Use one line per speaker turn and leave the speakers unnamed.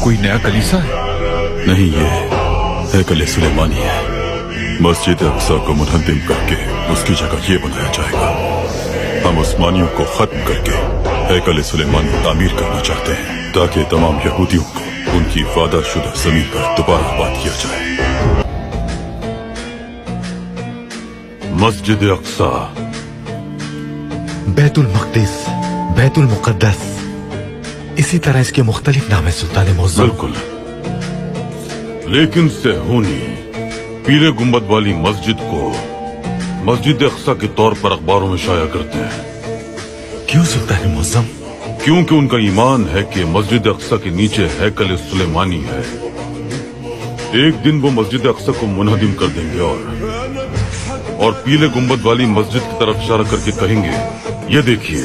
कोई नया कलीसा है?
नहीं, ये हैकल सुलेमानी है। मस्जिद अक्सा को मुनहद्दिम करके उसकी जगह ये बनाया जाएगा। हम उस्मानियों को खत्म करके हैकल सुलेमानी तामीर करना चाहते हैं ताकि तमाम यहूदियों को उनकी वादाशुदा जमीन पर दोबारा आबाद किया जाए। मस्जिद अक्सा,
बैतुल मक़दिस, बैतुल मुक़द्दस, इसी तरह इसके मुख्तलिफ नाम है सुल्तान मुअज़्ज़म।
बिल्कुल, लेकिन सेहूनी पीले गुंबद वाली मस्जिद को मस्जिद अक्सा के तौर पर अखबारों में शाया करते हैं।
क्यों सुल्तान मुअज़्ज़म?
क्योंकि उनका ईमान है कि मस्जिद अक्सा के नीचे हैकल सुलेमानी है। एक दिन वो मस्जिद अक्सा को मुनहदिम कर देंगे और पीले गुंबद वाली मस्जिद की तरफ इशारा करके कहेंगे, ये देखिए